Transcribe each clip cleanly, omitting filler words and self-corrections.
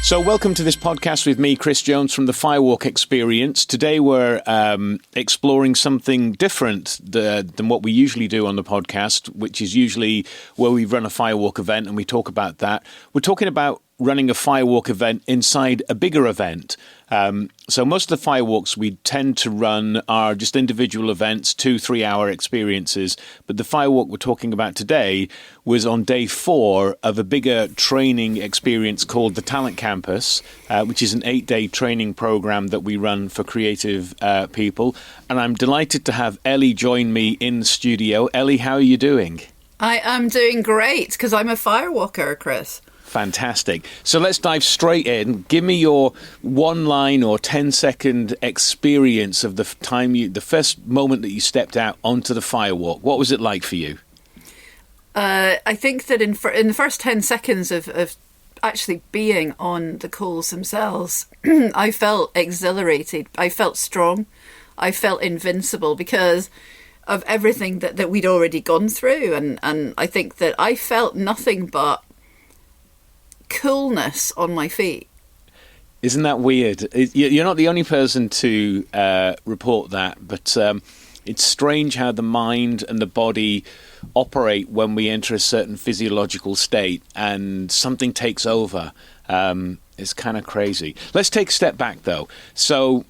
So welcome to this podcast with me, Chris Jones, from the Firewalk Experience. Today we're exploring something different than what we usually do on the podcast, which is usually where we run a Firewalk event and we talk about that. We're talking about running a Firewalk event inside a bigger event. So most of the Firewalks we tend to run are just individual events, 2-3 hour experiences. But the Firewalk we're talking about today was on day 4 of a bigger training experience called the Talent Campus, which is an 8-day training program that we run for creative people. And I'm delighted to have Ellie join me in the studio. Ellie, how are you doing? I am doing great because I'm a Firewalker, Chris. Fantastic. So let's dive straight in. Give me your 1-line or 10-second experience of the first moment that you stepped out onto the Firewalk. What was it like for you? I think that in the first 10 seconds of actually being on the calls themselves, I felt exhilarated. I felt strong. I felt invincible because of everything that we'd already gone through. And I think that I felt nothing but coolness on my feet. Isn't that weird? You're not the only person to report that, but it's strange how the mind and the body operate when we enter a certain physiological state and something takes over. It's kind of crazy. Let's take a step back, though. So,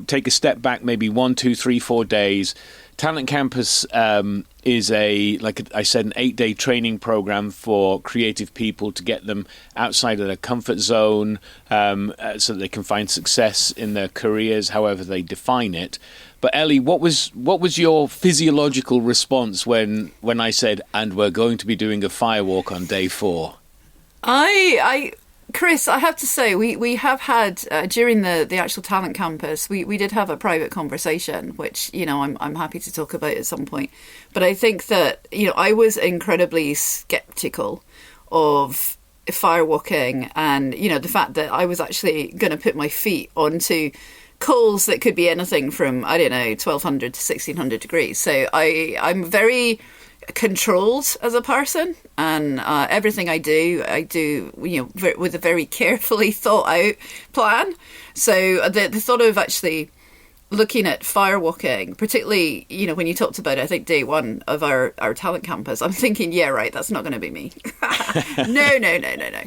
take a step back maybe 1, 2, 3, 4 days. Talent Campus is like I said, an 8-day training program for creative people to get them outside of their comfort zone so that they can find success in their careers, however they define it. But Ellie, what was your physiological response when I said, and we're going to be doing a Firewalk on day 4? Chris, I have to say, we have had, during the actual Talent Campus, we did have a private conversation, which, I'm happy to talk about at some point. But I think that, I was incredibly sceptical of firewalking and, the fact that I was actually going to put my feet onto calls that could be anything from, 1,200 to 1,600 degrees. So I'm very controlled as a person, and everything I do with a very carefully thought out plan. So the thought of actually looking at firewalking, particularly when you talked about it, I think day 1 of our Talent Campus, I'm thinking, yeah, right, that's not going to be me. No.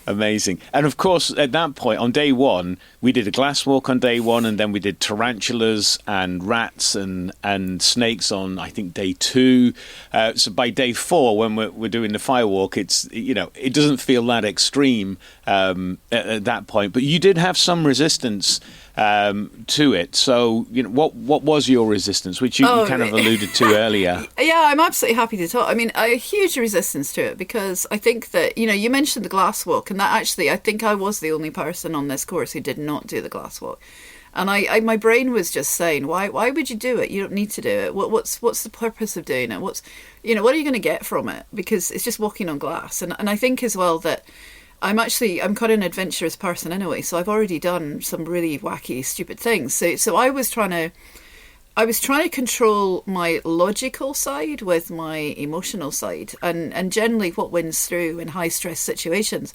Amazing. And of course, at that point, on day 1, we did a glass walk on day 1, and then we did tarantulas and rats and snakes on, I think, day 2. So by day 4, when we're doing the Firewalk, it's, it doesn't feel that extreme at that point. But you did have some resistance to it. So, what was your resistance, which you kind of alluded to earlier? Yeah, I'm absolutely happy to talk. I mean, a huge resistance to it because I think that, you mentioned the glass walk, and that actually, I think I was the only person on this course who did not do the glass walk. And I my brain was just saying, why would you do it? You don't need to do it. What's the purpose of doing it? What are you going to get from it? Because it's just walking on glass. And I think as well that I'm quite an adventurous person anyway, so I've already done some really wacky, stupid things. So I was trying to control my logical side with my emotional side, and generally what wins through in high stress situations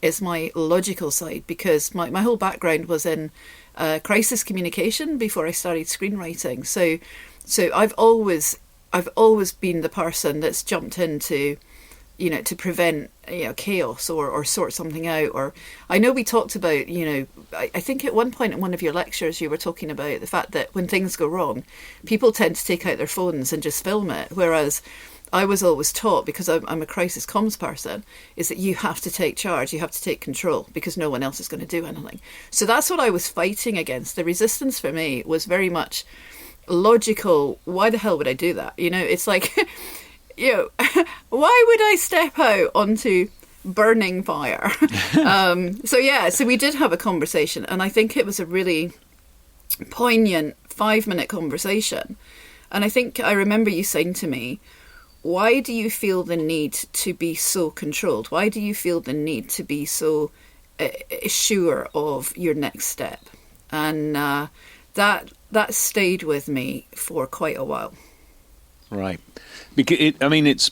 is my logical side, because my whole background was in crisis communication before I started screenwriting. So I've always been the person that's jumped into, to prevent chaos or sort something out. Or I know we talked about, I think at one point in one of your lectures you were talking about the fact that when things go wrong, people tend to take out their phones and just film it, whereas I was always taught, because I'm a crisis comms person, is that you have to take charge, you have to take control, because no one else is going to do anything. So that's what I was fighting against. The resistance for me was very much logical. Why the hell would I do that? It's like why would I step out onto burning fire? So we did have a conversation, and I think it was a really poignant 5-minute conversation. And I think I remember you saying to me, why do you feel the need to be so controlled? Why do you feel the need to be so sure of your next step? And that stayed with me for quite a while. Right. Because it's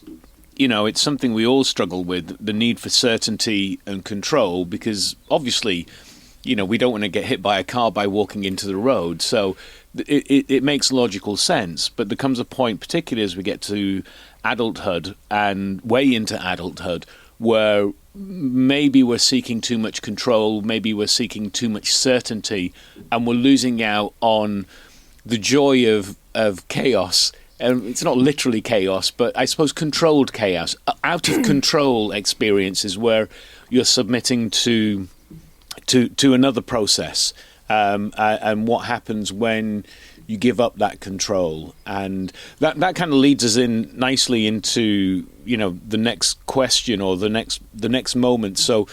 it's something we all struggle with, the need for certainty and control, because obviously, we don't want to get hit by a car by walking into the road. So it makes logical sense. But there comes a point, particularly as we get to adulthood and way into adulthood, where maybe we're seeking too much control, maybe we're seeking too much certainty, and we're losing out on the joy of chaos. It's not literally chaos, but I suppose controlled chaos. Out of control experiences where you're submitting to another process, and what happens when you give up that control. And that kind of leads us in nicely into the next question or the next moment. So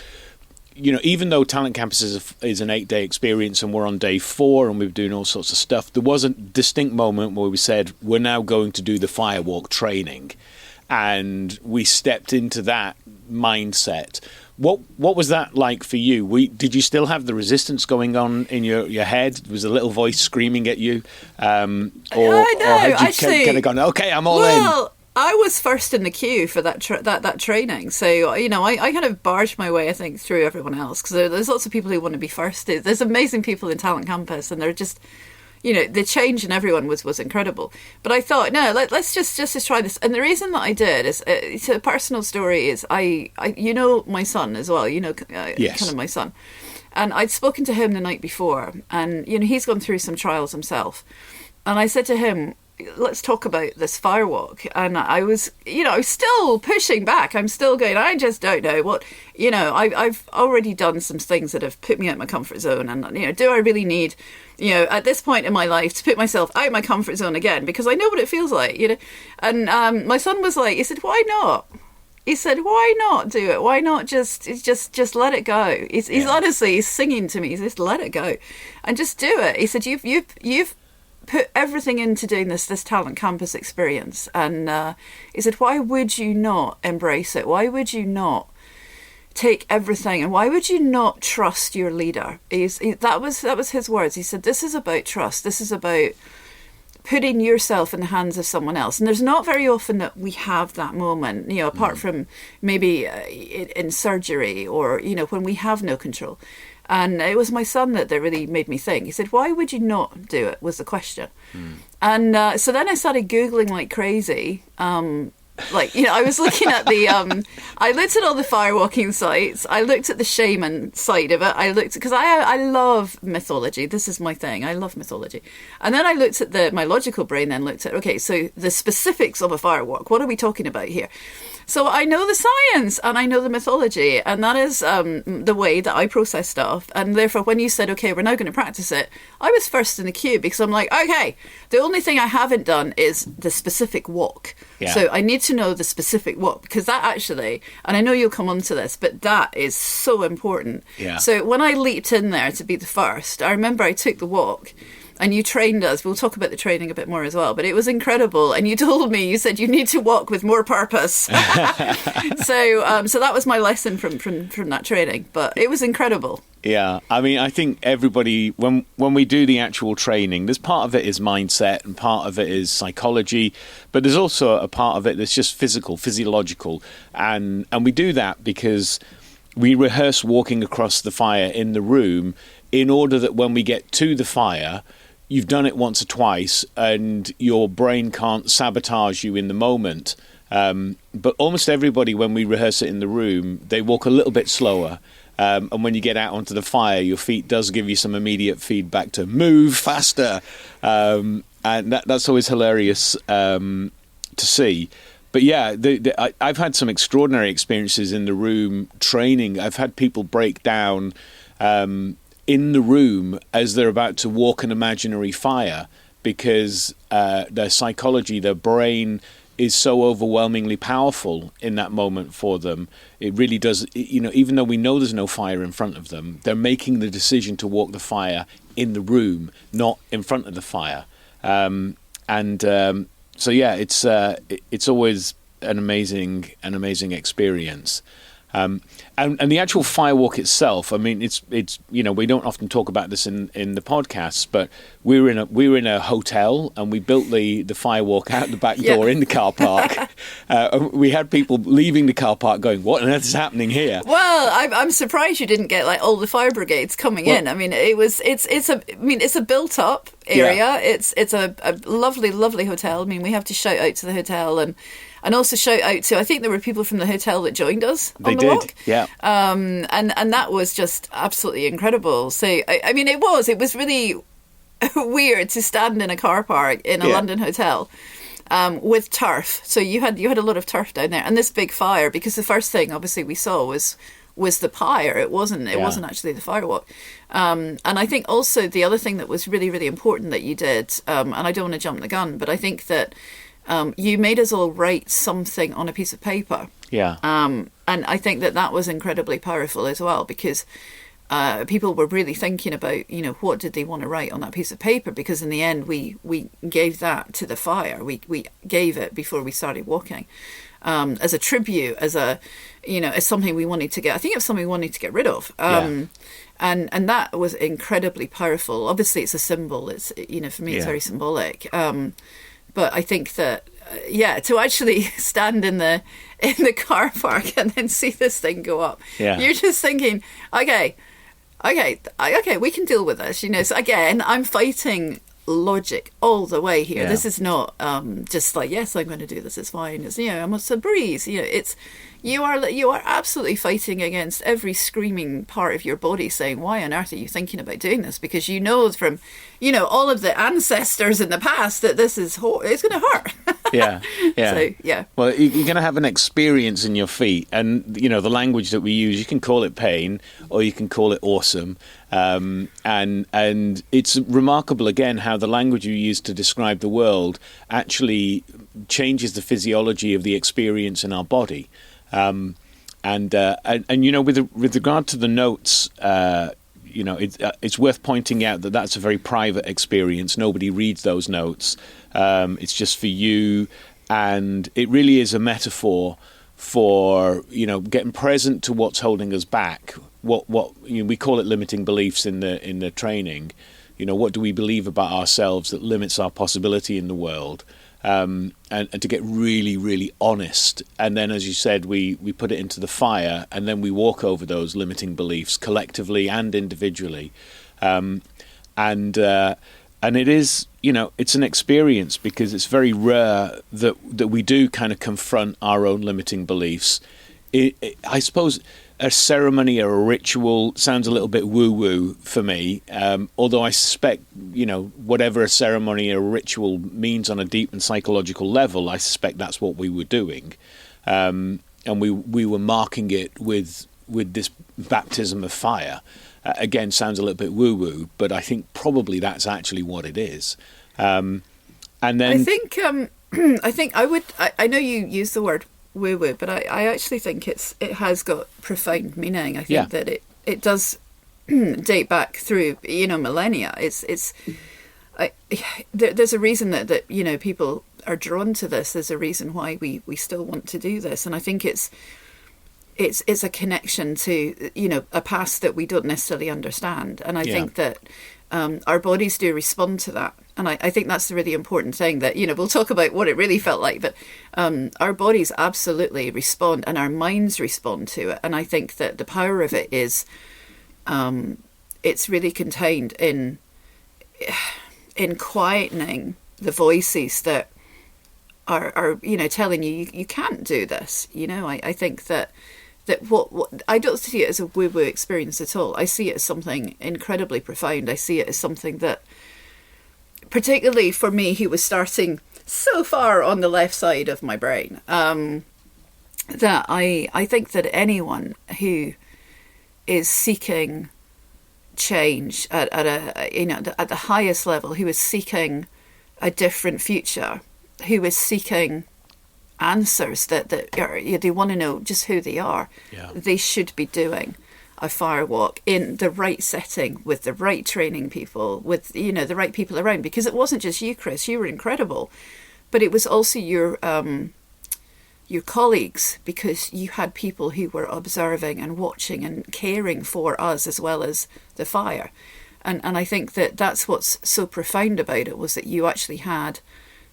even though Talent Campus is an 8-day experience and we're on day 4 and we're doing all sorts of stuff, there was a distinct moment where we said we're now going to do the Firewalk training, and we stepped into that mindset. What was that like for you? Did you still have the resistance going on in your head? Was a little voice screaming at you, or had you kind of gone, okay, I'm all in? I was first in the queue for that training, so I kind of barged my way, I think, through everyone else, because there's lots of people who want to be first. There's amazing people in Talent Campus, and they're just, the change in everyone was incredible. But I thought, no, let's just try this. And the reason that I did is, it's a personal story. Is I my son as well, yes. kind of my son, and I'd spoken to him the night before, and he's gone through some trials himself, and I said to him, let's talk about this Firewalk. And I was still pushing back. I'm still going, I just don't know what, I've already done some things that have put me out of my comfort zone. And, do I really need, at this point in my life, to put myself out of my comfort zone again? Because I know what it feels like, And my son was like, he said, why not? He said, why not do it? Why not just let it go? He's honestly, he's singing to me. He says, let it go and just do it. He said, you've put everything into doing this Talent Campus experience, and he said, why would you not embrace it? Why would you not take everything, and why would you not trust your leader? That was his words. He said, this is about trust. This is about putting yourself in the hands of someone else. And there's not very often that we have that moment, apart from maybe in surgery, or when we have no control. And it was my son that really made me think. He said, why would you not do it, was the question. And so then I started Googling like crazy. I was looking at I looked at all the firewalking sites. I looked at the shaman side of it. Because I love mythology. This is my thing. I love mythology. And then I looked at my logical brain, then looked at, okay, so the specifics of a firewalk. What are we talking about here? So I know the science and I know the mythology, and that is the way that I process stuff. And therefore, when you said, okay, we're now going to practice it, I was first in the queue, because I'm like, okay, the only thing I haven't done is the specific walk. Yeah. So I need to know the specific walk, because that actually, and I know you'll come on to this, but that is so important. Yeah. So when I leaped in there to be the first, I remember I took the walk. And you trained us. We'll talk about the training a bit more as well. But it was incredible. And you told me, you said you need to walk with more purpose. So that was my lesson from that training. But it was incredible. Yeah, I mean, I think everybody, when we do the actual training, there's part of it is mindset and part of it is psychology, but there's also a part of it that's just physiological. And we do that because we rehearse walking across the fire in the room in order that when we get to the fire, you've done it once or twice and your brain can't sabotage you in the moment. But almost everybody, when we rehearse it in the room, they walk a little bit slower. And when you get out onto the fire, your feet does give you some immediate feedback to move faster. And that's always hilarious to see. But yeah, I've had some extraordinary experiences in the room training. I've had people break down in the room as they're about to walk an imaginary fire, because their psychology, their brain is so overwhelmingly powerful in that moment for them. It really does, even though we know there's no fire in front of them, they're making the decision to walk the fire in the room, not in front of the fire. So yeah, it's always an amazing experience. And the actual Firewalk itself, I mean, it's we don't often talk about this in the podcasts, but we were in a hotel and we built the Firewalk out the back door in the car park. We had people leaving the car park going, "What on earth is happening here?" Well, I'm surprised you didn't get like all the fire brigades coming in. I mean, it's a built up area. Yeah. It's a lovely hotel. I mean, we have to shout out to the hotel and also shout out to, I think there were people from the hotel that joined us on the walk. Yeah. And that was just absolutely incredible. So, I mean, it was really weird to stand in a car park in a London hotel with turf. So you had a lot of turf down there and this big fire, because the first thing obviously we saw was the pyre. It wasn't actually the Firewalk. And I think also the other thing that was really, really important that you did, and I don't want to jump the gun, but I think that you made us all write something on a piece of paper. Yeah. And I think that was incredibly powerful as well, because people were really thinking about, what did they want to write on that piece of paper? Because in the end, we gave that to the fire. We gave it before we started walking, as a tribute, as something we wanted to get. I think it was something we wanted to get rid of. And that was incredibly powerful. Obviously, it's a symbol. It's for me, it's very symbolic. But I think that, to actually stand in the car park and then see this thing go up, you're just thinking, okay, we can deal with this. So again, I'm fighting logic all the way here. This is not just like, yes, I'm going to do this. It's fine. It's it's a breeze. It's you are absolutely fighting against every screaming part of your body, saying, why on earth are you thinking about doing this? Because from all of the ancestors in the past that this is it's going to hurt. Yeah. So, well, you're going to have an experience in your feet, and the language that we use, you can call it pain or you can call it awesome, and it's remarkable again how the language you use to describe the world actually changes the physiology of the experience in our body. And with regard to the notes, it's worth pointing out that that's a very private experience. Nobody reads those notes. It's just for you, and it really is a metaphor for getting present to what's holding us back. What we call it limiting beliefs in the training. What do we believe about ourselves that limits our possibility in the world? And to get really, really honest. And then, as you said, we put it into the fire, and then we walk over those limiting beliefs collectively and individually. And it is, it's an experience, because it's very rare that we do kind of confront our own limiting beliefs. I suppose a ceremony or a ritual sounds a little bit woo-woo for me, although I suspect, whatever a ceremony or a ritual means on a deep and psychological level, I suspect that's what we were doing. And we were marking it with this baptism of fire. Again, sounds a little bit woo-woo, but I think probably that's actually what it is. And then I know you use the word woo-woo, but I actually think it has got profound meaning. I think that it does date back through millennia. There's a reason that people are drawn to this. There's a reason why we still want to do this, and I think it's a connection to a past that we don't necessarily understand, and I think that our bodies do respond to that. And I think that's the really important thing, that, we'll talk about what it really felt like, but our bodies absolutely respond, and our minds respond to it. And I think that the power of it is, it's really contained in quietening the voices that are telling you can't do this. I think that what I don't see it as a woo-woo experience at all. I see it as something incredibly profound. I see it as something that, particularly for me, who was starting so far on the left side of my brain, that I think that anyone who is seeking change at the highest level, who is seeking a different future, who is seeking answers that they want to know just who they are, they should be doing a Firewalk in the right setting, with the right training people, with the right people around, because it wasn't just you, Chris. You were incredible, but it was also your your colleagues, because you had people who were observing and watching and caring for us as well as the fire. And I think that that's what's so profound about it, was that you actually had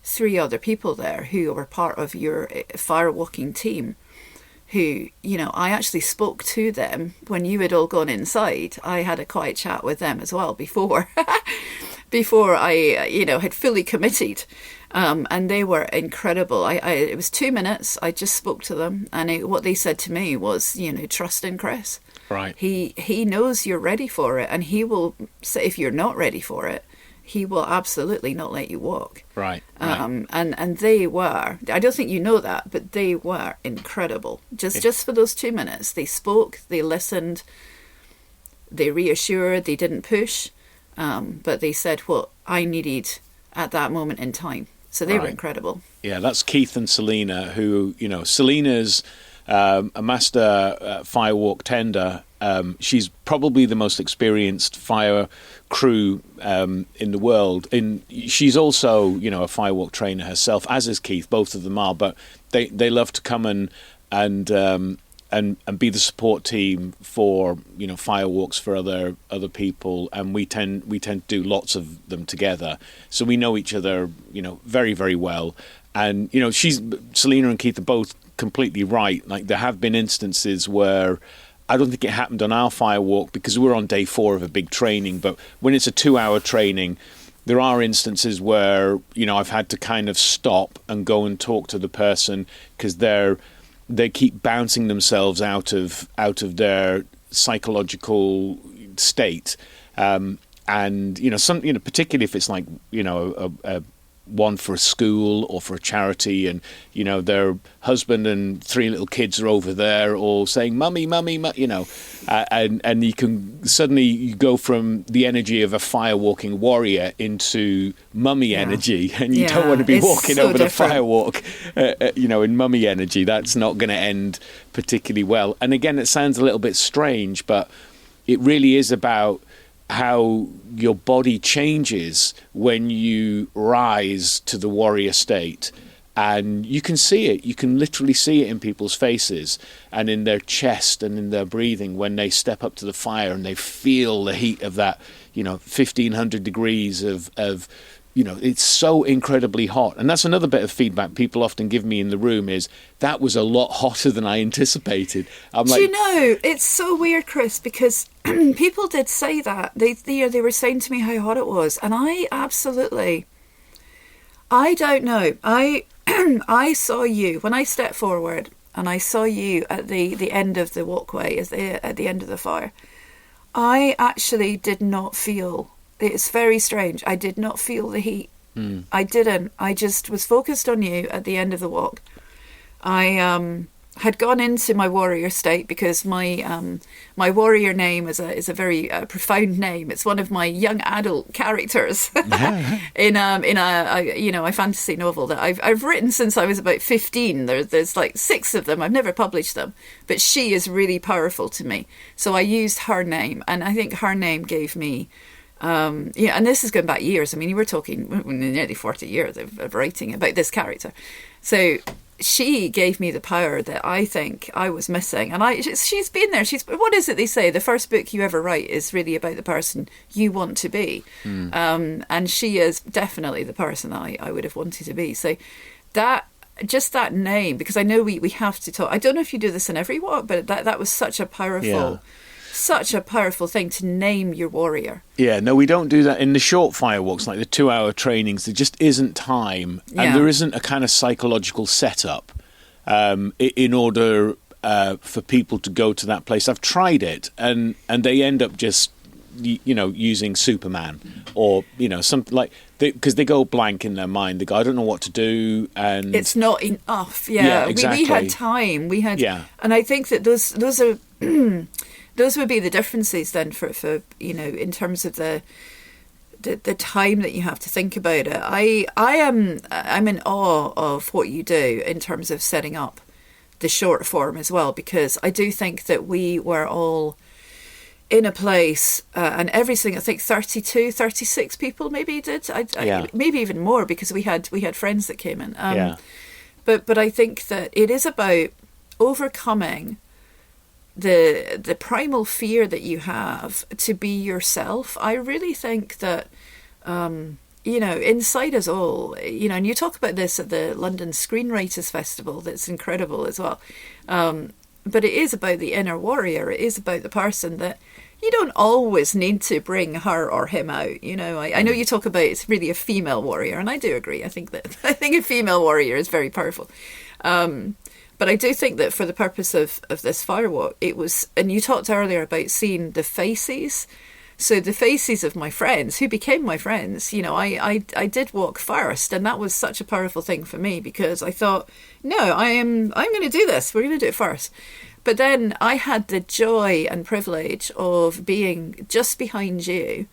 3 other people there who were part of your firewalking team, who, you know, I actually spoke to them when you had all gone inside. I had a quiet chat with them as well before I, you know, had fully committed. And they were incredible. It was 2 minutes. I just spoke to them, and what they said to me was, you know, trust in Chris. Right. He knows you're ready for it, and he will say if you're not ready for it, he will absolutely not let you walk. Right. And they were, I don't think you know that, but they were incredible. Just for those 2 minutes, they spoke, they listened, they reassured, they didn't push, but they said what I needed at that moment in time. So they were incredible. Yeah, that's Keith and Selena, who, you know, Selena's a master firewalk tender. She's probably the most experienced fire crew in the world. She's also, you know, a firewalk trainer herself, as is Keith. Both of them are, but they love to come and be the support team for, you know, firewalks for other people, and we tend to do lots of them together, so we know each other, you know, very, very well. And, you know, Selena and Keith are both completely right. Like, there have been instances where I don't think it happened on our firewalk because we're on day 4 of a big training, but when it's a 2-hour training, there are instances where, you know, I've had to kind of stop and go and talk to the person because they keep bouncing themselves out of their psychological state, and, you know, particularly if it's like, you know, a one for a school or for a charity, and, you know, their husband and 3 little kids are over there all saying mummy, mummy, you know, and you can suddenly go from the energy of a firewalking warrior into mummy energy, and you don't want to be walking so over different. The firewalk, you know, in mummy energy. That's not going to end particularly well. And again, it sounds a little bit strange, but it really is about how your body changes when you rise to the warrior state. And you can see it. You can literally see it in people's faces and in their chest and in their breathing when they step up to the fire and they feel the heat of that, you know, 1,500 degrees of you know, it's so incredibly hot. And that's another bit of feedback people often give me in the room is, that was a lot hotter than I anticipated. I'm like, do you know, it's so weird, Chris, because people did say that. They were saying to me how hot it was. And I don't know. I saw you, when I stepped forward and I saw you at the end of the walkway, at the end of the fire, I actually did not feel... It's very strange. I did not feel the heat. I didn't. I just was focused on you at the end of the walk. I had gone into my warrior state because my warrior name is a very profound name. It's one of my young adult characters in a fantasy novel that I've written since I was about 15. There's like 6 of them. I've never published them, but she is really powerful to me. So I used her name, and I think her name gave me. And this is going back years. I mean, you were talking nearly 40 years of writing about this character. So she gave me the power that I think I was missing. And she's been there. What is it they say? The first book you ever write is really about the person you want to be. And she is definitely the person I would have wanted to be. So just that name, because I know we have to talk. I don't know if you do this in every walk, but that was such a powerful... Yeah. Such a powerful thing to name your warrior. Yeah, no, we don't do that in the short firewalks, like the 2-hour trainings. There just isn't time, and there isn't a kind of psychological setup in order for people to go to that place. I've tried it, and they end up just, you know, using Superman or, you know, something like, because they go blank in their mind. They go, I don't know what to do, and it's not enough. Yeah, exactly. We had time. And I think that those are. Those would be the differences then for you know, in terms of the time that you have to think about it. I'm in awe of what you do in terms of setting up the short form as well, because I do think that we were all in a place and everything. I think 32, 36 people maybe did. Maybe even more, because we had friends that came in. But I think that it is about overcoming the primal fear that you have to be yourself. I really think that, inside us all, and you talk about this at the London Screenwriters Festival, that's incredible as well. But it is about the inner warrior. It is about the person that you don't always need to bring her or him out. I know you talk about it's really a female warrior, and I do agree. I think a female warrior is very powerful. But I do think that for the purpose of this Firewalk, it was, and you talked earlier about seeing the faces. So the faces of my friends who became my friends, I did walk first, and that was such a powerful thing for me, because I thought, no, I'm going to do this. We're going to do it first. But then I had the joy and privilege of being just behind you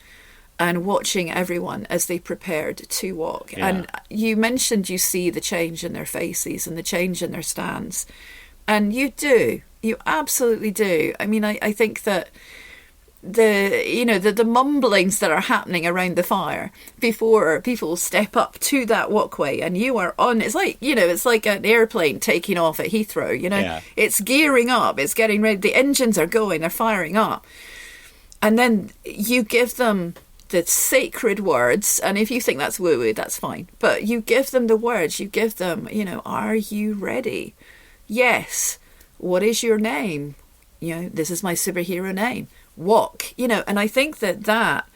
and watching everyone as they prepared to walk. Yeah. And you mentioned you see the change in their faces and the change in their stance. And you do. You absolutely do. I mean, I think that the mumblings that are happening around the fire before people step up to that walkway, and you are on, it's like an airplane taking off at Heathrow, yeah. It's gearing up, it's getting ready, the engines are going, they're firing up. And then you give them the sacred words, and if you think that's woo-woo, that's fine, but you give them the words, you give them, are you ready? Yes. What is your name? This is my superhero name. Walk. And I think that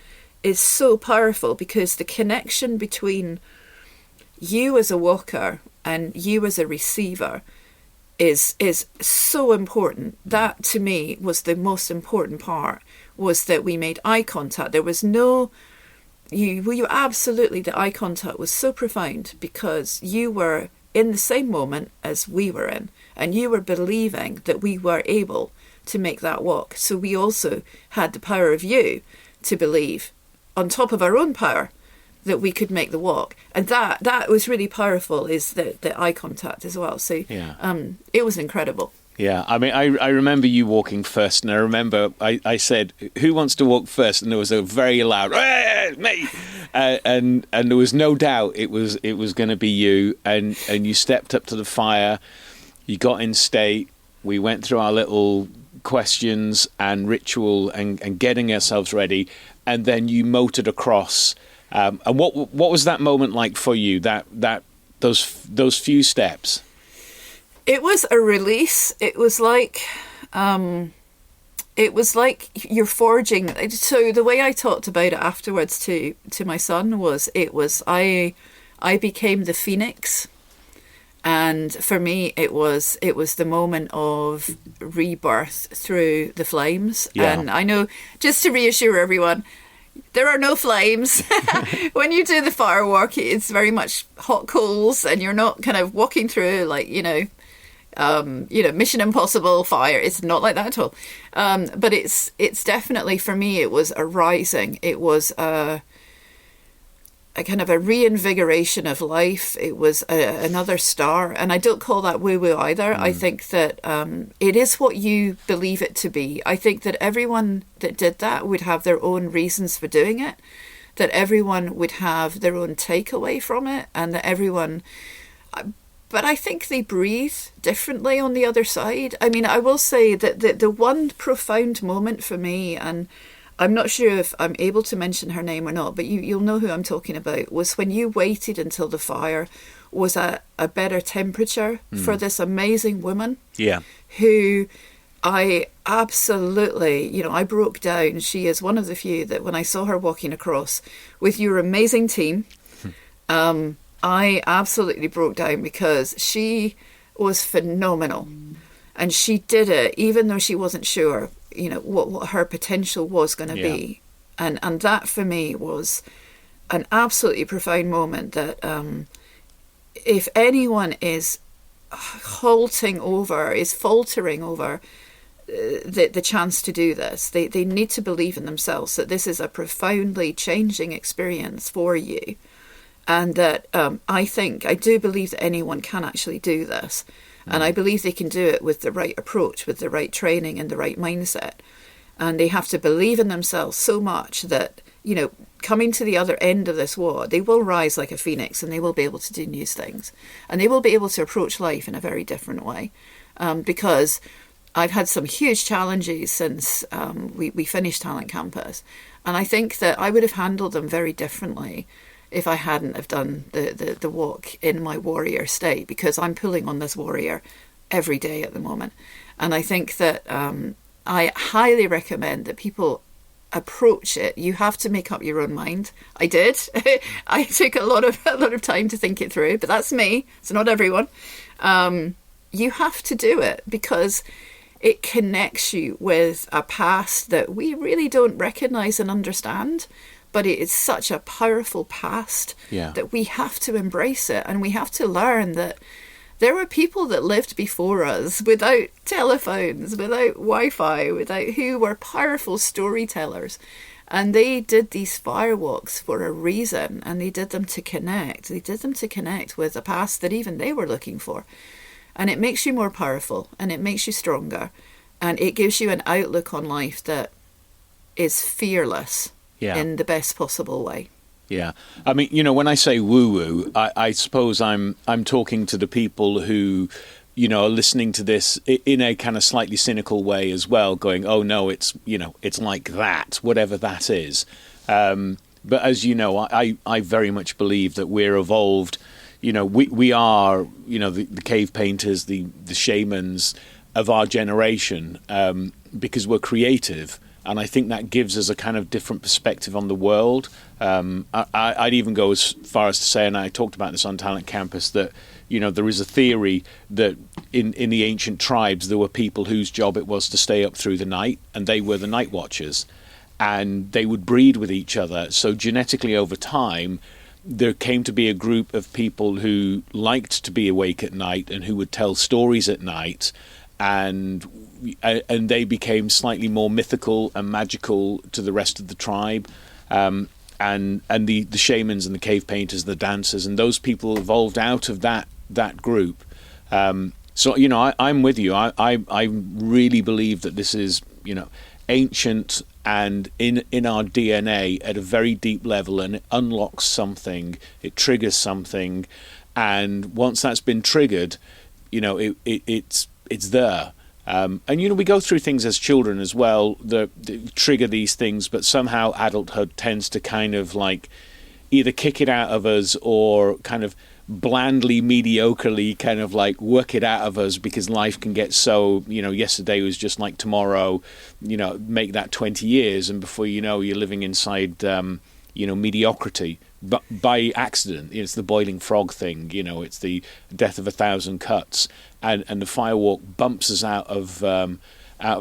is so powerful, because the connection between you as a walker and you as a receiver is so important. That to me was the most important part, was that we made eye contact. There was no, you absolutely, the eye contact was so profound, because you were in the same moment as we were in, and you were believing that we were able to make that walk. So we also had the power of you to believe, on top of our own power, that we could make the walk. And that was really powerful, is the eye contact as well. So yeah. It was incredible. Yeah, I mean, I remember you walking first, and I remember I said, who wants to walk first? And there was a very loud, me! And there was no doubt it was going to be you, and you stepped up to the fire, you got in state, we went through our little questions and ritual and getting ourselves ready, and then you motored across. And what was that moment like for you? Those few steps. It was a release. It was like you're forging. So the way I talked about it afterwards to my son was I became the phoenix. And for me, it was the moment of rebirth through the flames. Yeah. And I know, just to reassure everyone, there are no flames. When you do the Firewalk, it's very much hot coals, and you're not kind of walking through like, Mission Impossible fire. It's not like that at all. But it's definitely, for me, it was a rising. It was a kind of a reinvigoration of life. It was another star. And I don't call that woo-woo either. I think that it is what you believe it to be. I think that everyone that did that would have their own reasons for doing it, that everyone would have their own takeaway from it, and that everyone... But I think they breathe differently on the other side. I mean, I will say that the one profound moment for me, and I'm not sure if I'm able to mention her name or not, but you'll know who I'm talking about, was when you waited until the fire was at a better temperature for this amazing woman. Yeah. Who I absolutely, I broke down. She is one of the few that when I saw her walking across with your amazing team, I absolutely broke down, because she was phenomenal. And she did it even though she wasn't sure, what her potential was going to be. And that for me was an absolutely profound moment, that if anyone is faltering over the chance to do this, they need to believe in themselves, that this is a profoundly changing experience for you. And that I do believe that anyone can actually do this. And I believe they can do it with the right approach, with the right training and the right mindset. and they have to believe in themselves so much that, you know, coming to the other end of this war, they will rise like a phoenix, and they will be able to do new things, and they will be able to approach life in a very different way. Because I've had some huge challenges since we finished Talent Campus, and I think that I would have handled them very differently if I hadn't have done the walk in my warrior state, because I'm pulling on this warrior every day at the moment. And I think that I highly recommend that people approach it. You have to make up your own mind. I did. I took a lot of time to think it through, but that's me. It's not everyone. You have to do it because it connects you with a past that we really don't recognize and understand, but it is such a powerful past that we have to embrace it, and we have to learn that there were people that lived before us without telephones, without Wi-Fi, who were powerful storytellers. And they did these firewalks for a reason, and they did them to connect. They did them to connect with a past that even they were looking for. And it makes you more powerful, and it makes you stronger, and it gives you an outlook on life that is fearless in the best possible way. Yeah. I mean, you know, when I say woo-woo, I suppose I'm talking to the people who, you know, are listening to this in a kind of slightly cynical way as well, going, oh, no, it's, you know, it's like that, whatever that is. But as you know, I very much believe that we're evolved. You know, we are, you know, the cave painters, the shamans of our generation, because we're creative. And I think that gives us a kind of different perspective on the world. I'd even go as far as to say, and I talked about this on Talent Campus, that, you know, there is a theory that in the ancient tribes, there were people whose job it was to stay up through the night, and they were the night watchers. And they would breed with each other. So genetically over time, there came to be a group of people who liked to be awake at night and who would tell stories at night, and they became slightly more mythical and magical to the rest of the tribe. And the shamans and the cave painters, the dancers, and those people evolved out of that group. So, you know, I'm with you. I really believe that this is, you know, ancient and in our DNA at a very deep level, and it unlocks something, it triggers something, and once that's been triggered, you know, it's there. And, you know, we go through things as children as well that trigger these things, but somehow adulthood tends to kind of like either kick it out of us or kind of blandly, mediocrely kind of like work it out of us, because life can get so, you know, yesterday was just like tomorrow, you know, make that 20 years. And before you know, you're living inside, you know, mediocrity. But by accident, it's the boiling frog thing, you know, it's the death of 1,000 cuts, and the Firewalk bumps us out of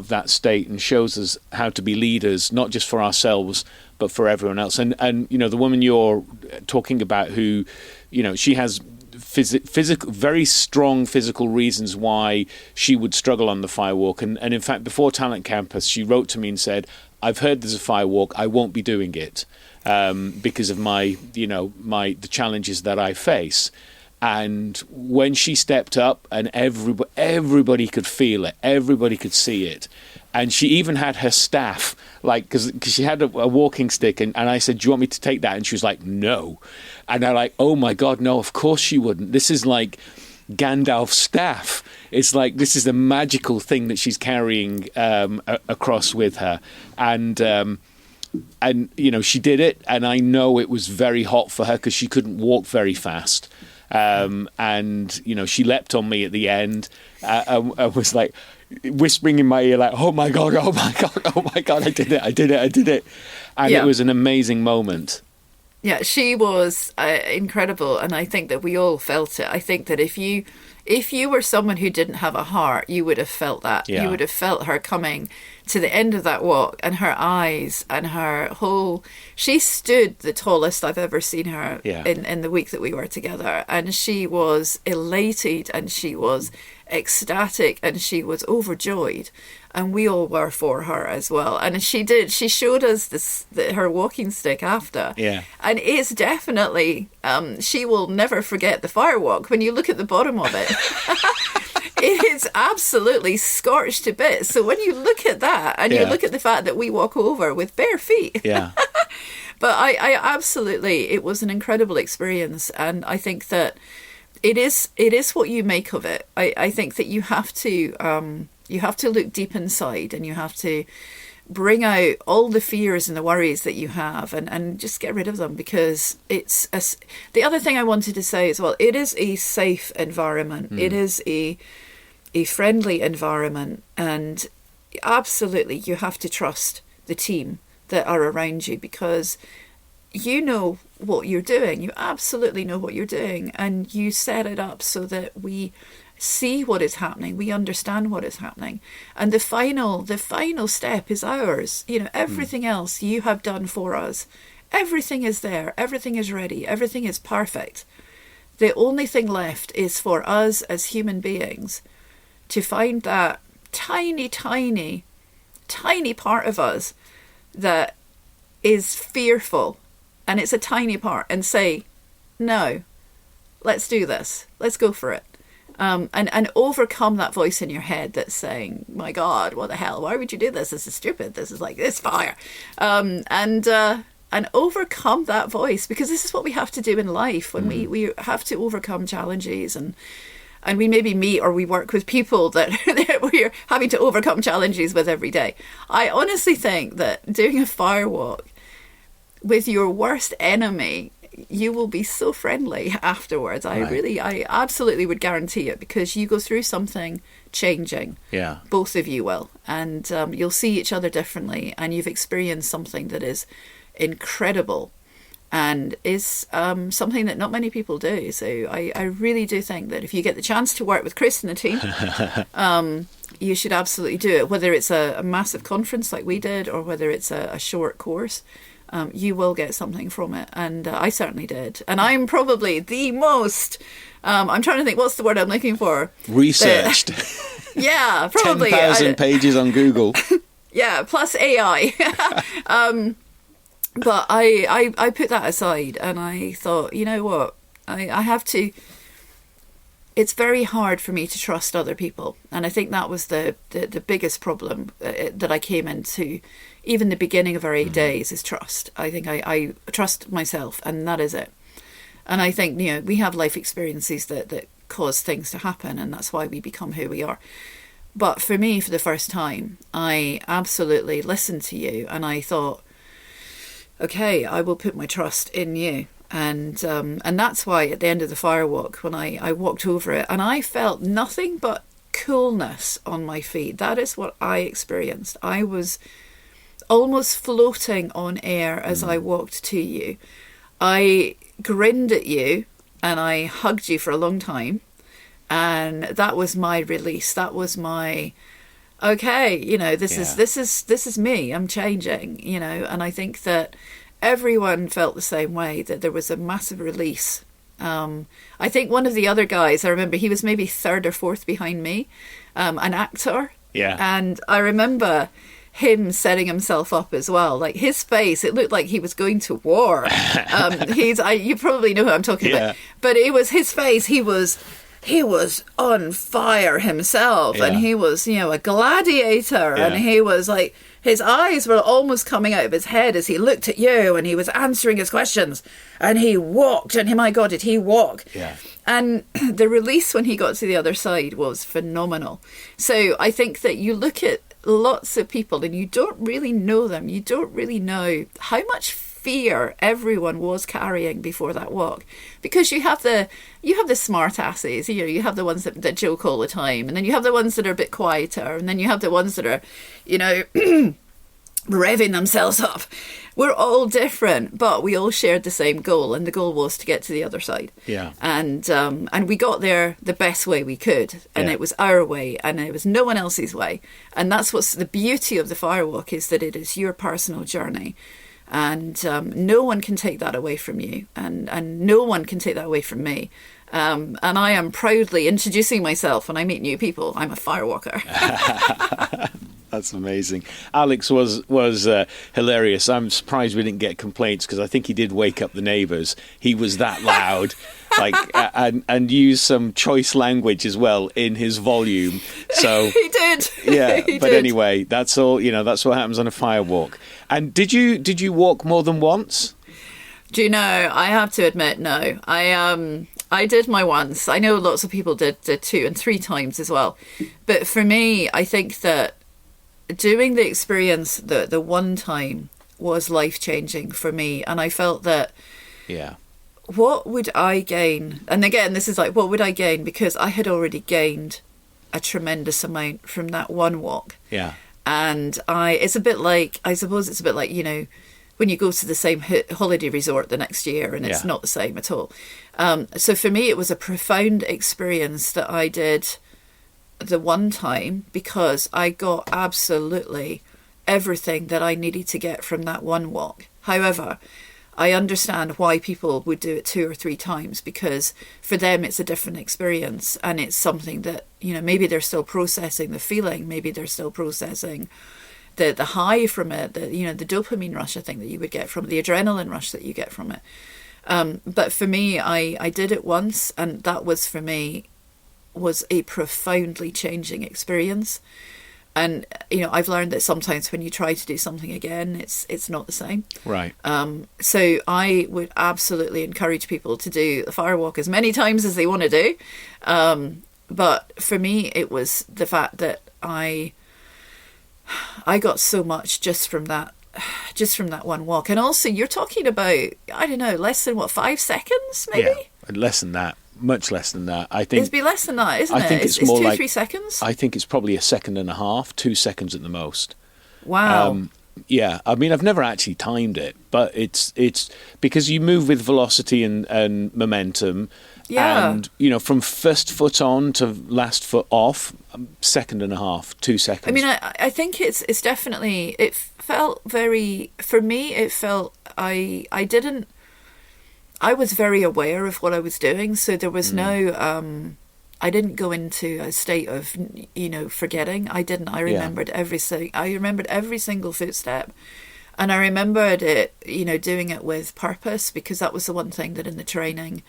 that state and shows us how to be leaders, not just for ourselves, but for everyone else. And you know, the woman you're talking about, who, you know, she has physical, very strong physical reasons why she would struggle on the Firewalk. And in fact, before Talent Campus, she wrote to me and said, I've heard there's a Firewalk, I won't be doing it. Because of the challenges that I face. And when she stepped up, and everybody could feel it, everybody could see it, and she even had her staff, like, because she had a walking stick, and I said, do you want me to take that? And she was like, no. And I'm like, oh my God, no, of course she wouldn't. This is like Gandalf's staff. It's like, this is a magical thing that she's carrying across with her. And, you know, she did it, and I know it was very hot for her because she couldn't walk very fast. And, you know, she leapt on me at the end. I was like whispering in my ear, like, oh my God, oh my God, oh my God, I did it. And it was an amazing moment. Yeah, she was incredible, and I think that we all felt it. I think that if you were someone who didn't have a heart, you would have felt that. Yeah. You would have felt her coming to the end of that walk, and her eyes and her whole... She stood the tallest I've ever seen her in the week that we were together, and she was elated, and she was ecstatic, and she was overjoyed, and we all were for her as well. And she showed us her walking stick after, and it's definitely she will never forget the Firewalk. When you look at the bottom of it, it is absolutely scorched to bits. So when you look at that and you look at the fact that we walk over with bare feet. Yeah. But I absolutely, it was an incredible experience. And I think that it is what you make of it. I think that you have to look deep inside, and you have to bring out all the fears and the worries that you have, and just get rid of them, because the other thing I wanted to say as well, it is a safe environment. It is a friendly environment, and absolutely you have to trust the team that are around you, because you know what you're doing. You absolutely know what you're doing, and you set it up so that we see what is happening, we understand what is happening, and the final step is ours. Everything else you have done for us. Everything is there, everything is ready, everything is perfect. The only thing left is for us as human beings to find that tiny part of us that is fearful, and it's a tiny part, and say, no, let's do this, let's go for it. And overcome that voice in your head that's saying, my God, what the hell? Why would you do this? This is stupid. This is like, this fire. And overcome that voice, because this is what we have to do in life when we have to overcome challenges, and we maybe meet or we work with people that we're having to overcome challenges with every day. I honestly think that doing a firewalk with your worst enemy, you will be so friendly afterwards. I absolutely would guarantee it, because you go through something changing. Yeah. Both of you will. And you'll see each other differently, and you've experienced something that is incredible and is something that not many people do. So I really do think that if you get the chance to work with Chris and the team, you should absolutely do it, whether it's a massive conference like we did, or whether it's a short course. You will get something from it, and I certainly did. And I'm probably the most, I'm trying to think, what's the word I'm looking for? Researched. Yeah, probably. 10,000 pages on Google. Yeah, plus AI. But I put that aside, and I thought, you know what, I have to, it's very hard for me to trust other people. And I think that was the biggest problem that I came into. Even the beginning of our 8 days is trust. I think I trust myself, and that is it. And I think, we have life experiences that cause things to happen, and that's why we become who we are. But for me, for the first time, I absolutely listened to you, and I thought, okay, I will put my trust in you. And that's why at the end of the Firewalk, when I walked over it, and I felt nothing but coolness on my feet. That is what I experienced. I was almost floating on air as I walked to you. I grinned at you, and I hugged you for a long time, and that was my release. That was my, okay, this is me. I'm changing, and I think that everyone felt the same way, that there was a massive release. I think one of the other guys, I remember he was maybe third or fourth behind me, an actor. Yeah. And I remember him setting himself up as well. Like his face, it looked like he was going to war. You probably know who I'm talking about. But it was his face. He was on fire himself, and he was, a gladiator, and he was like, his eyes were almost coming out of his head as he looked at you, and he was answering his questions, and he walked, and my God, did he walk? Yeah. And the release when he got to the other side was phenomenal. So I think that you look at lots of people and you don't really know them. You don't really know how much fear everyone was carrying before that walk, because you have the smart asses, you have the ones that joke all the time, and then you have the ones that are a bit quieter, and then you have the ones that are revving themselves up. We're all different, but we all shared the same goal, and the goal was to get to the other side. Yeah. And we got there the best way we could, and it was our way, and it was no one else's way. And that's what's the beauty of the Firewalk, is that it is your personal journey. And no one can take that away from you, and no one can take that away from me. And I am proudly introducing myself when I meet new people. I'm a firewalker. That's amazing. Alex was hilarious. I'm surprised we didn't get complaints, because I think he did wake up the neighbours. He was that loud. like and use some choice language as well in his volume. So he did. Yeah, He but did. anyway, that's all. That's what happens on a firewalk. And did you walk more than once? Do you know? I have to admit, no. I did my once. I know lots of people did 2 and 3 times as well. But for me, I think that doing the experience the one time was life-changing for me. And I felt that, what would I gain? And again, this is like, what would I gain? Because I had already gained a tremendous amount from that one walk. Yeah. And it's a bit like, I suppose it's a bit like, when you go to the same holiday resort the next year and it's not the same at all. So for me, it was a profound experience that I did the one time, because I got absolutely everything that I needed to get from that one walk. However, I understand why people would do it 2 or 3 times, because for them it's a different experience, and it's something that, maybe they're still processing the feeling, maybe they're still processing the high from it, the dopamine rush, I think, that you would get from it, the adrenaline rush that you get from it. But for me, I did it once, and that was, for me, was a profoundly changing experience. And, I've learned that sometimes when you try to do something again, it's not the same. Right. So I would absolutely encourage people to do the Firewalk as many times as they want to do. But for me, it was the fact that I got so much just from that one walk. And also, you're talking about, I don't know, less than 5 seconds, maybe? Yeah, less than that. Much less than that. I think it'd be less than that, isn't it? I think it's more 3 seconds. I think it's probably a second and a half, 2 seconds at the most. Wow. Yeah, I mean, I've never actually timed it, but it's because you move with velocity and momentum. Yeah. And, from first foot on to last foot off, second and a half, 2 seconds. I mean, I think it's definitely, it felt very, for me, it felt, I was very aware of what I was doing, so there was no, I didn't go into a state of, forgetting. I didn't. I remembered every single footstep, and I remembered it, doing it with purpose, because that was the one thing that in the training,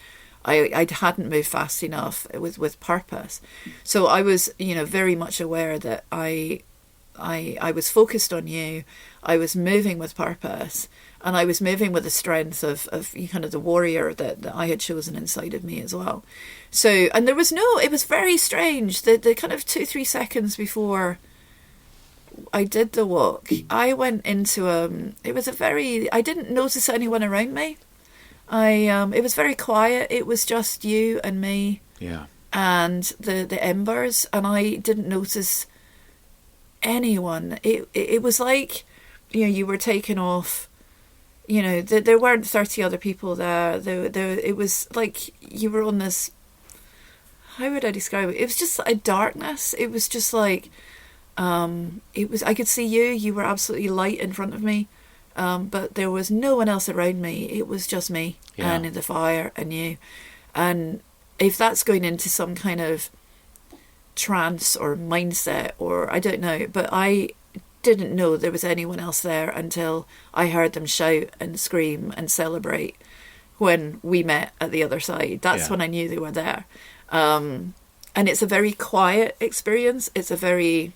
I hadn't moved fast enough with purpose. So I was, very much aware that I was focused on you. I was moving with purpose. And I was moving with the strength of kind of the warrior that I had chosen inside of me as well. So, and there was it was very strange. The kind of 2-3 seconds before I did the walk, I went into I didn't notice anyone around me. It was very quiet. It was just you and me. Yeah. And the embers, and I didn't notice anyone. It was like, you were taken off. There weren't 30 other people there. It was like you were on this, how would I describe it? It was just a darkness. It was just like, I could see you were absolutely light in front of me. But there was no one else around me. It was just me and the fire and you. And if that's going into some kind of trance or mindset, or I don't know, but I didn't know there was anyone else there until I heard them shout and scream and celebrate when we met at the other side. That's when I knew they were there. And it's a very quiet experience. It's a very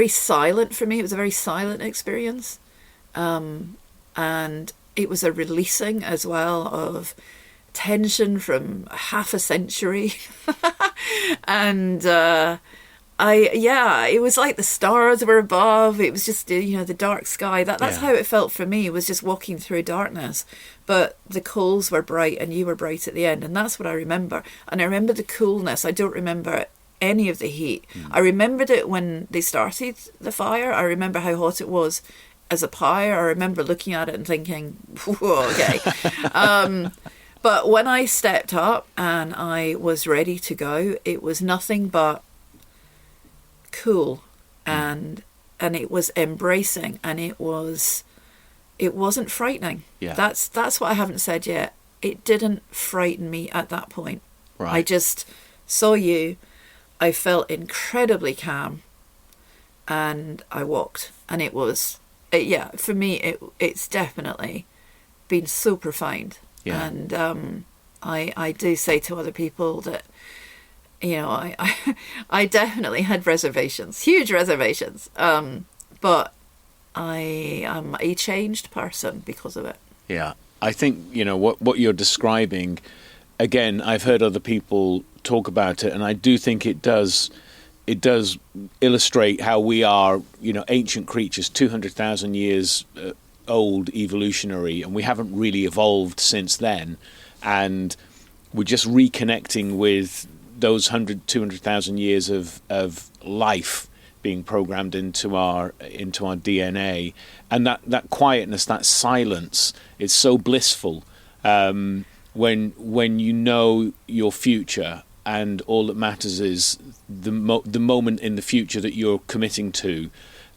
silent, for me, it was a very silent experience. And it was a releasing as well of tension from half a century. And it was like the stars were above. It was just, the dark sky. That's how it felt for me, was just walking through darkness. But the coals were bright and you were bright at the end. And that's what I remember. And I remember the coolness. I don't remember any of the heat. I remembered it when they started the fire. I remember how hot it was as a pyre. I remember looking at it and thinking, whoa, okay. But when I stepped up and I was ready to go, it was nothing but cool, and it was embracing, and it wasn't frightening. That's what I haven't said yet. It didn't frighten me at that point. Right. I just saw you. I felt incredibly calm, and I walked, and it was for me it's definitely been so profound. Yeah. And I do say to other people that, you know, I definitely had reservations, huge reservations, but I am a changed person because of it. Yeah. I think, you know, what you're describing, again, I've heard other people talk about it, and I do think it does illustrate how we are, you know, ancient creatures, 200,000 years old, evolutionary, and we haven't really evolved since then. And we're just reconnecting with those 200,000 years of life being programmed into our DNA, and that quietness, that silence, is so blissful when you know your future, and all that matters is the moment in the future that you're committing to,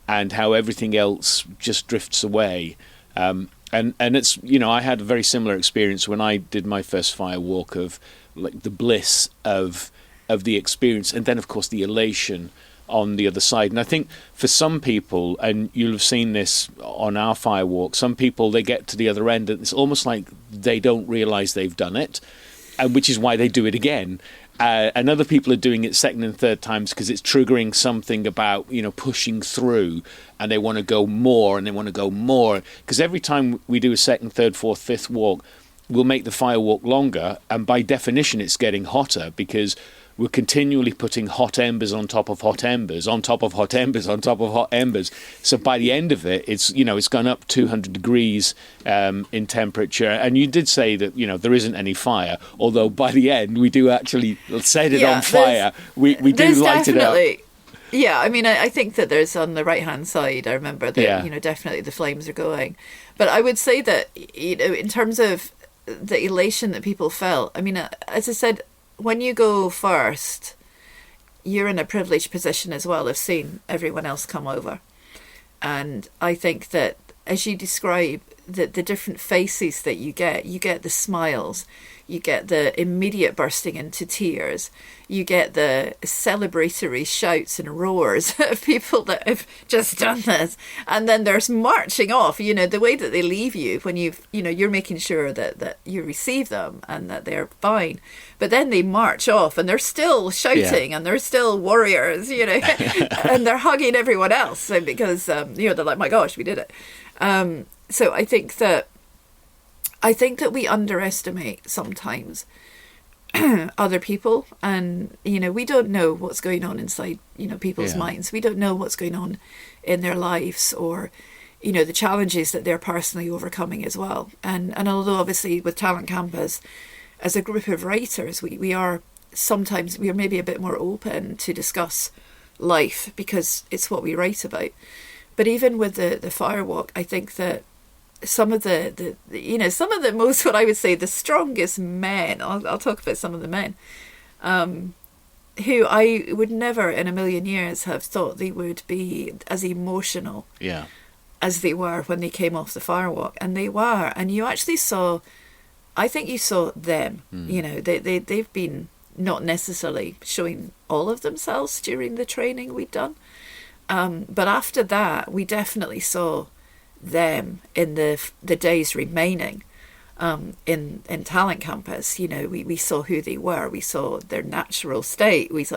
and how everything else just drifts away. And it's, you know, I had a very similar experience when I did my first Firewalk, of like the bliss of the experience, and then of course the elation on the other side. And I think for some people, and you'll have seen this on our Firewalk, some people, they get to the other end and it's almost like they don't realize they've done it, and which is why they do it again. And other people are doing it second and third times because it's triggering something about, you know, pushing through, and they want to go more and they want to go more. Because every time we do a second, third, fourth, fifth walk, we'll make the Firewalk longer, and by definition it's getting hotter, because we're continually putting hot embers on top of hot embers, on top of hot embers, on top of hot embers. So by the end of it, it's, you know, it's gone up 200 degrees in temperature. And you did say that, you know, there isn't any fire, although by the end we do actually set it on fire. We do light it up. Yeah, I mean, I think that there's, on the right-hand side, I remember that, you know, definitely the flames are going. But I would say that, you know, in terms of the elation that people felt, I mean, as I said, when you go first, you're in a privileged position as well of seeing everyone else come over. And I think that, as you describe, the different faces that you get the smiles, you get the immediate bursting into tears, you get the celebratory shouts and roars of people that have just done this, and then there's marching off. You know, the way that they leave you when you're making sure that you receive them and that they're fine, but then they march off and they're still shouting and they're still warriors, you know, and they're hugging everyone else because you know, they're like, my gosh, we did it. So I think that we underestimate sometimes other people, and, you know, we don't know what's going on inside, you know, people's minds. We don't know what's going on in their lives, or, you know, the challenges that they're personally overcoming as well. And although obviously with Talent Campus, as a group of writers, we are maybe a bit more open to discuss life because it's what we write about. But even with the Firewalk, I think that some of the most, what I would say, the strongest men, I'll talk about some of the men, who I would never in a million years have thought they would be as emotional as they were when they came off the Firewalk. And they were. And you actually saw, I think you saw them, you know, they've been not necessarily showing all of themselves during the training we'd done. But after that, we definitely saw them in the days remaining in Talent Campus. You know, we saw who they were. We saw their natural state. We saw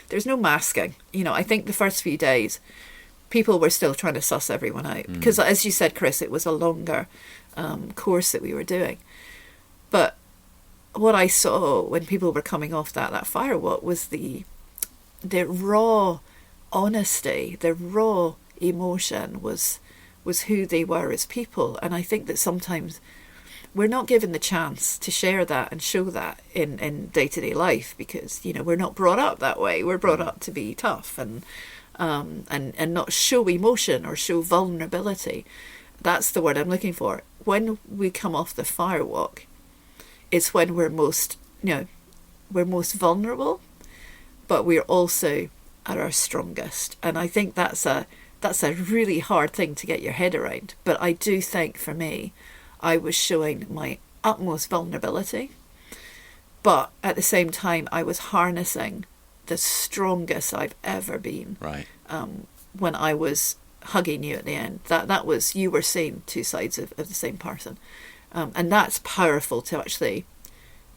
there's no masking. You know, I think the first few days, people were still trying to suss everyone out because, as you said, Chris, it was a longer course that we were doing. But what I saw when people were coming off that Firewalk was the raw honesty, the raw emotion was who they were as people. And I think that sometimes we're not given the chance to share that and show that in day-to-day life because, you know, we're not brought up that way. We're brought up to be tough and not show emotion or show vulnerability. That's the word I'm looking for. When we come off the Firewalk, it's when we're most vulnerable, but we're also at our strongest. And I think that's a really hard thing to get your head around. But I do think for me, I was showing my utmost vulnerability, but at the same time, I was harnessing the strongest I've ever been. Right. When I was hugging you at the end, that was, you were seeing two sides of the same person. And that's powerful to actually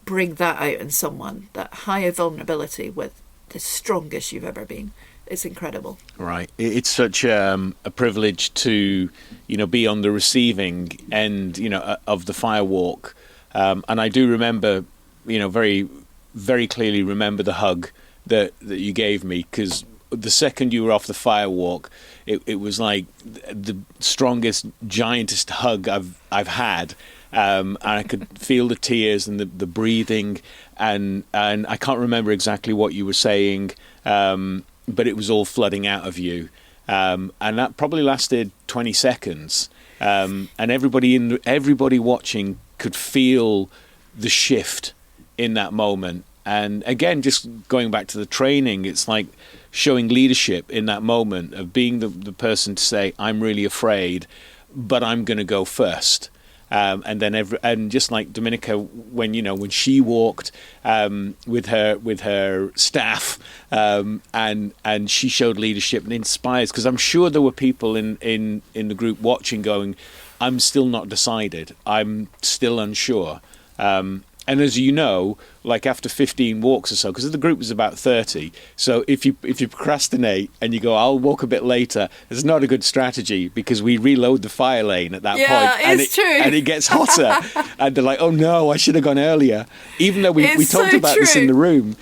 bring that out in someone, that high vulnerability with the strongest you've ever been. It's incredible. Right. It's such a privilege to, be on the receiving end, of the Firewalk. And I do remember, very, very clearly remember the hug that you gave me, because the second you were off the Firewalk, it was like the strongest, giantest hug I've had. And I could feel the tears and the breathing, and I can't remember exactly what you were saying, but it was all flooding out of you, and that probably lasted 20 seconds, and everybody watching could feel the shift in that moment. And again, just going back to the training, it's like showing leadership in that moment of being the person to say, I'm really afraid, but I'm going to go first. And then just like Dominica, when she walked with her staff, and she showed leadership and inspires, because I'm sure there were people in the group watching going, I'm still not decided, I'm still unsure. And as you know, like after 15 walks or so, because the group was about 30, so if you procrastinate and you go, I'll walk a bit later, it's not a good strategy, because we reload the fire lane at that point. Yeah, it's true. And it gets hotter. And they're like, oh no, I should have gone earlier, even though we talked about this in the room.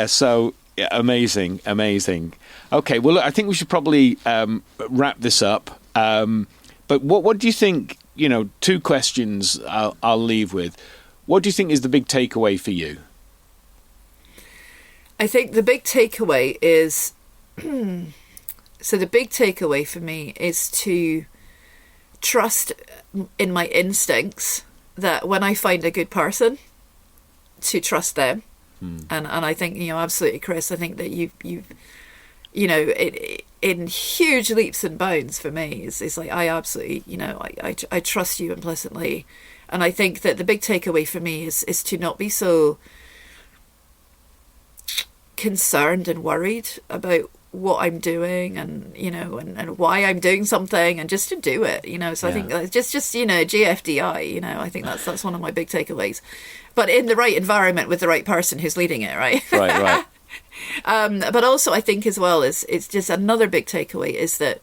So amazing. Okay, well, look, I think we should probably wrap this up. But what do you think? Two questions I'll leave with. What do you think is the big takeaway for you? I think the big takeaway is... So the big takeaway for me is to trust in my instincts, that when I find a good person, to trust them. And I think, absolutely, Chris, I think that you've in huge leaps and bounds for me, it's like I absolutely, I trust you implicitly. And I think that the big takeaway for me is to not be so concerned and worried about what I'm doing, and and why I'm doing something, and just to do it, so I think just GFDI, I think that's one of my big takeaways, but in the right environment with the right person who's leading it, right. But also I think as well it's just another big takeaway is that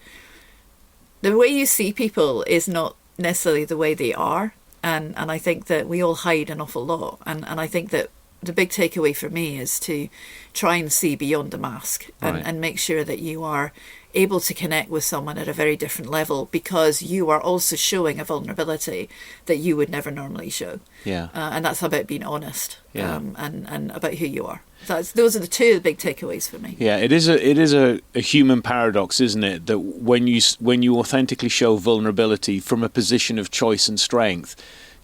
the way you see people is not necessarily the way they are, and I think that we all hide an awful lot, and I think that the big takeaway for me is to try and see beyond the mask, and make sure that you are able to connect with someone at a very different level, because you are also showing a vulnerability that you would never normally show. And that's about being honest, and about who you are. Those are the two big takeaways for me. It is a human paradox, isn't it, that when you authentically show vulnerability from a position of choice and strength,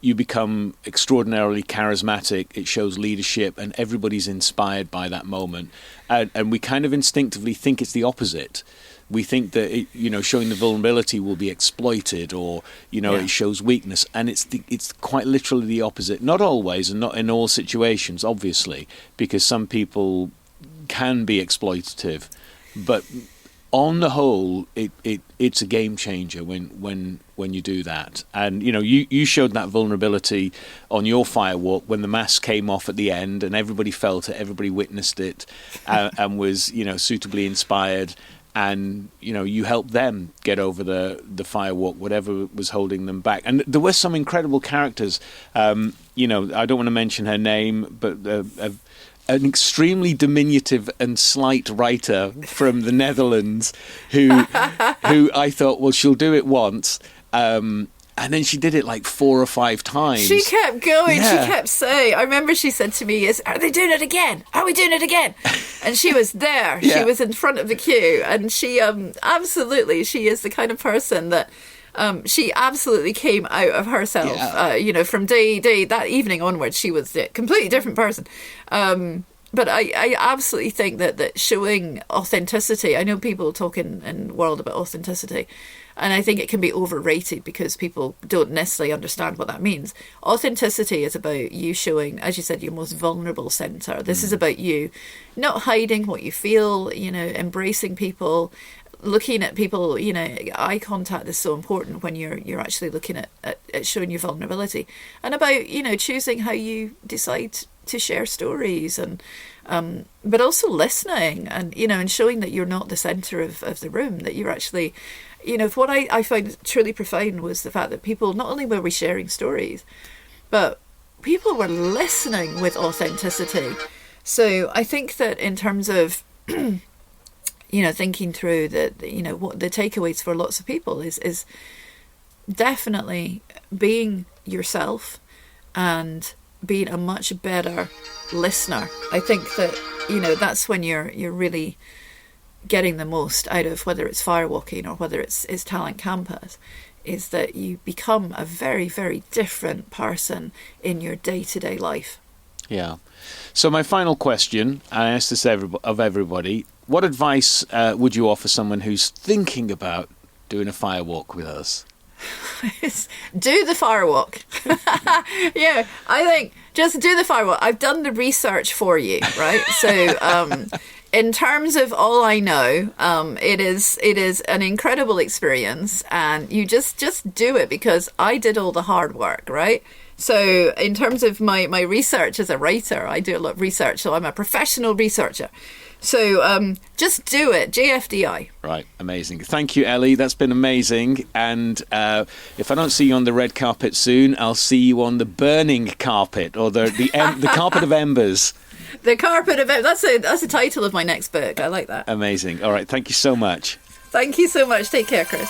you become extraordinarily charismatic. It shows leadership, and everybody's inspired by that moment. And we kind of instinctively think it's the opposite. We think that showing the vulnerability will be exploited, or it shows weakness, and it's quite literally the opposite. Not always, and not in all situations, obviously, because some people can be exploitative, but on the whole, it's a game changer when you do that. And you showed that vulnerability on your Firewalk when the mask came off at the end, and everybody felt it, everybody witnessed it, and was suitably inspired. And you helped them get over the Firewalk, whatever was holding them back. And there were some incredible characters. I don't want to mention her name, but an extremely diminutive and slight writer from the Netherlands who I thought, well, she'll do it once. And then she did it like 4 or 5 times. She kept going. Yeah. She kept saying, I remember she said to me, are they doing it again? Are we doing it again? And she was there. Yeah. She was in front of the queue. And she absolutely, she is the kind of person that she absolutely came out of herself. Yeah. From day that evening onwards, she was a completely different person. But I absolutely think that showing authenticity, I know people talk in the world about authenticity, and I think it can be overrated because people don't necessarily understand what that means. Authenticity is about you showing, as you said, your most vulnerable centre. This is about you not hiding what you feel, embracing people, looking at people, you know, eye contact is so important when you're actually looking at showing your vulnerability, and about, you know, choosing how you decide to share stories, and but also listening, and, you know, and showing that you're not the centre of the room, that you're actually, you know, what I found truly profound was the fact that people, not only were we sharing stories, but people were listening with authenticity. So I think that in terms of you know, thinking through you know, what the takeaways for lots of people is definitely being yourself and being a much better listener. I think that, you know, that's when you're really getting the most out of, whether it's firewalking or whether it's Talent Campus, is that you become a very, very different person in your day-to-day life. Yeah. So my final question, I asked this of everybody, what advice would you offer someone who's thinking about doing a firewalk with us? Do the firewalk. Yeah, I think just do the firewalk. I've done the research for you, right? So in terms of all I know, it is an incredible experience, and you just do it, because I did all the hard work, right? So in terms of my research as a writer, I do a lot of research, so I'm a professional researcher. So just do it, JFDI. Right, amazing. Thank you, Ellie. That's been amazing. And if I don't see you on the red carpet soon, I'll see you on the burning carpet, or the carpet of embers. The carpet of embers. That's the title of my next book. I like that. Amazing. All right, thank you so much. Thank you so much. Take care, Chris.